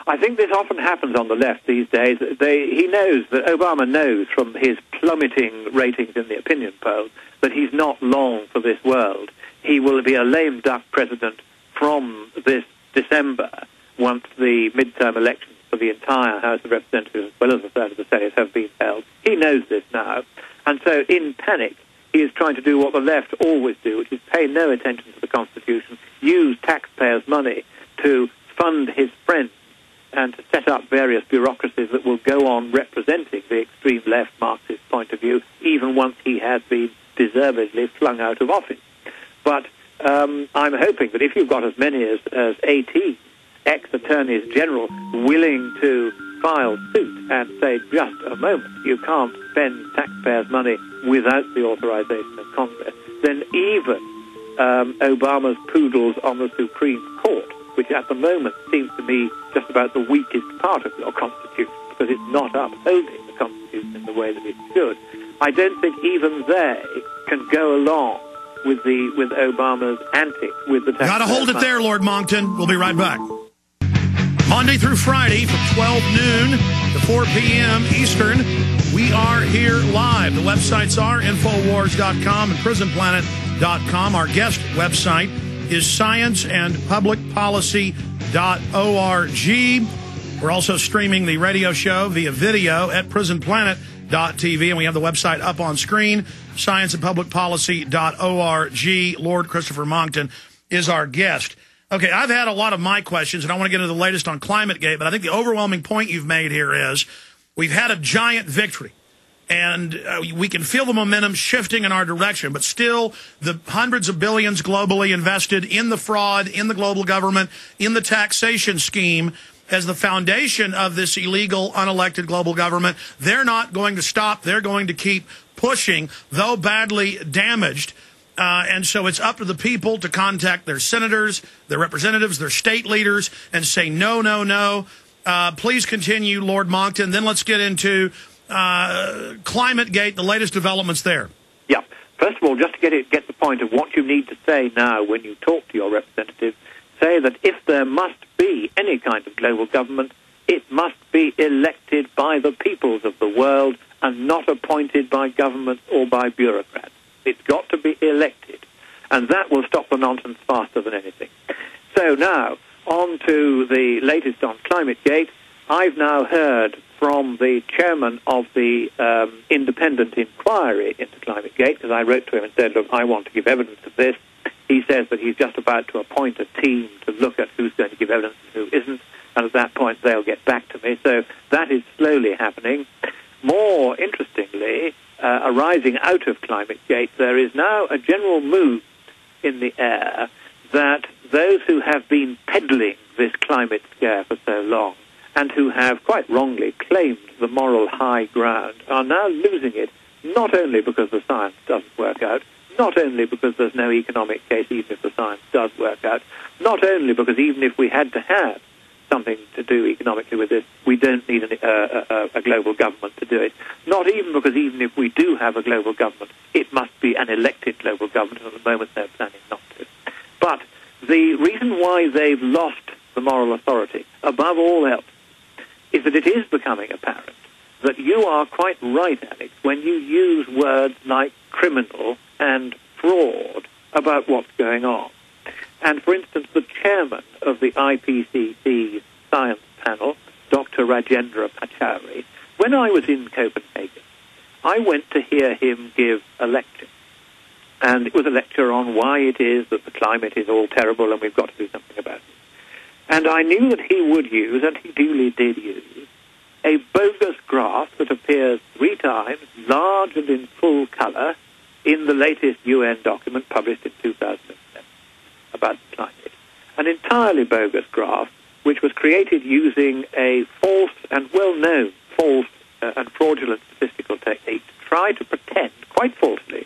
I think this often happens on the left these days. Obama knows from his plummeting ratings in the opinion polls that he's not long for this world. He will be a lame duck president from this December once the midterm elections for the entire House of Representatives as well as a third of the Senate have been held. He knows this now. And so in panic, he is trying to do what the left always do, which is pay no attention to the Constitution, use taxpayers' money to fund his friends and to set up various bureaucracies that will go on representing the extreme left Marxist point of view, even once he has been deservedly flung out of office. But I'm hoping that if you've got as many as 18 ex-attorneys general willing to file suit and say, just a moment, you can't spend taxpayers' money without the authorization of Congress, then even Obama's poodles on the Supreme Court, which at the moment seems to me just about the weakest part of your Constitution, because it's not upholding the Constitution in the way that it should, I don't think even they can go along with Obama's antics with the taxpayers' Got to hold it there, Lord Monckton. We'll be right back. Monday through Friday from 12 noon to 4 p.m. Eastern, we are here live. The websites are Infowars.com and PrisonPlanet.com. Our guest website is scienceandpublicpolicy.org. We're also streaming the radio show via video at PrisonPlanet.tv, and we have the website up on screen, scienceandpublicpolicy.org. Lord Christopher Monckton is our guest. Okay, I've had a lot of my questions, and I want to get into the latest on ClimateGate, but I think the overwhelming point you've made here is we've had a giant victory, and we can feel the momentum shifting in our direction, but still the hundreds of billions globally invested in the fraud, in the global government, in the taxation scheme as the foundation of this illegal, unelected global government, they're not going to stop. They're going to keep pushing, though badly damaged. And so it's up to the people to contact their senators, their representatives, their state leaders, and say, no, no, no. Please continue, Lord Monckton. Then let's get into ClimateGate, the latest developments there. Yeah. First of all, just to get the point of what you need to say now when you talk to your representatives, say that if there must be any kind of global government, it must be elected by the peoples of the world and not appointed by governments or by bureaucrats. It's got to be elected, and that will stop the nonsense faster than anything. So now, on to the latest on ClimateGate. I've now heard from the chairman of the independent inquiry into ClimateGate, because I wrote to him and said, look, I want to give evidence of this. He says that he's just about to appoint a team to look at who's going to give evidence and who isn't, and at that point they'll get back to me. So that is slowly happening. More interestingly, arising out of ClimateGate, there is now a general mood in the air that those who have been peddling this climate scare for so long and who have quite wrongly claimed the moral high ground are now losing it, not only because the science doesn't work out, not only because there's no economic case even if the science does work out, not only because even if we had to have something to do economically with this, we don't need a global government to do it. Not even because even if we do have a global government, it must be an elected global government, and at the moment they're planning not to. But the reason why they've lost the moral authority, above all else, is that it is becoming apparent that you are quite right, Alex, when you use words like criminal and fraud about what's going on. And, for instance, the chairman of the IPCC science panel, Dr. Rajendra Pachauri, when I was in Copenhagen, I went to hear him give a lecture. And it was a lecture on why it is that the climate is all terrible and we've got to do something about it. And I knew that he would use, and he duly did use, a bogus graph that appears 3 times, large and in full color, in the latest UN document published in 2007 about the climate. An entirely bogus graph, which was created using a false and well-known false and fraudulent statistical technique to try to pretend, quite falsely,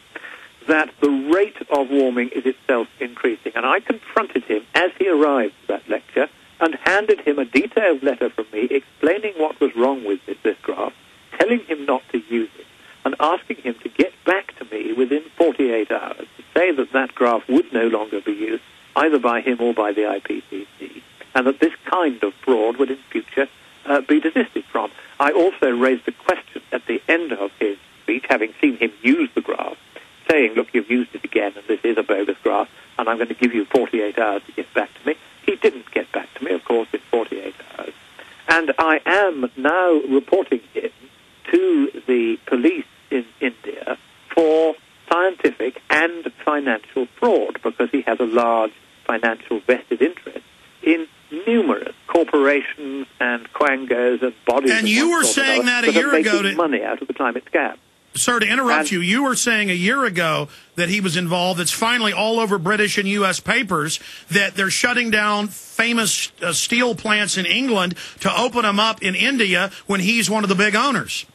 that the rate of warming is itself increasing. And I confronted him as he arrived at that lecture and handed him a detailed letter from me explaining what was wrong with this graph, telling him not to use it, and asking him to get back to me within 48 hours to say that that graph would no longer be used, either by him or by the IPCC. and that this kind of fraud would in future be desisted from. I also raised the question at the end of his speech, having seen him use the graph, saying, look, you've used it again, and this is a bogus graph, and I'm going to give you 48 hours to get back to me. He didn't get back to me, of course, in 48 hours. And I am now reporting him to the police in India for scientific and financial fraud, because he has a large financial vested interest in numerous corporations and quangos and bodies. And you were saying that a year ago to money out of the climate scam. Sir, to interrupt you, you were saying a year ago that he was involved. It's finally all over British and U.S. papers that they're shutting down famous steel plants in England to open them up in India when he's one of the big owners.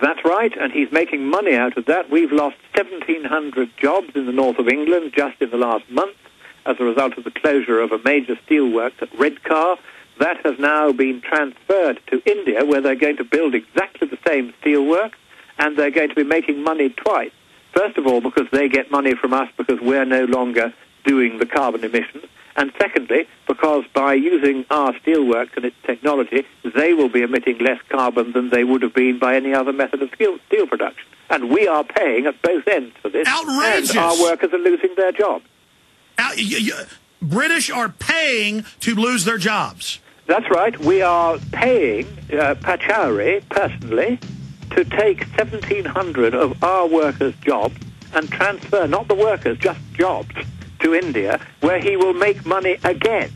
That's right, and he's making money out of that. We've lost 1,700 jobs in the north of England just in the last month as a result of the closure of a major steelworks at Redcar. That has now been transferred to India, where they're going to build exactly the same steelworks, and they're going to be making money twice. First of all, because they get money from us because we're no longer doing the carbon emissions. And secondly, because by using our steelworks and its technology, they will be emitting less carbon than they would have been by any other method of steel production. And we are paying at both ends for this. Outrageous! And our workers are losing their jobs. British are paying to lose their jobs. That's right. We are paying Pachauri personally to take 1,700 of our workers' jobs and transfer, not the workers, just jobs, to India, where he will make money again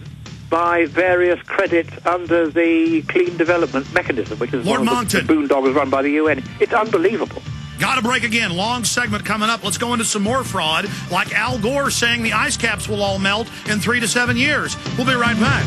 by various credits under the Clean Development Mechanism, which is Lord one of Monckton. the boondoggles run by the UN. It's unbelievable. Got to break again. Long segment coming up. Let's go into some more fraud, like Al Gore saying the ice caps will all melt in 3 to 7 years. We'll be right back.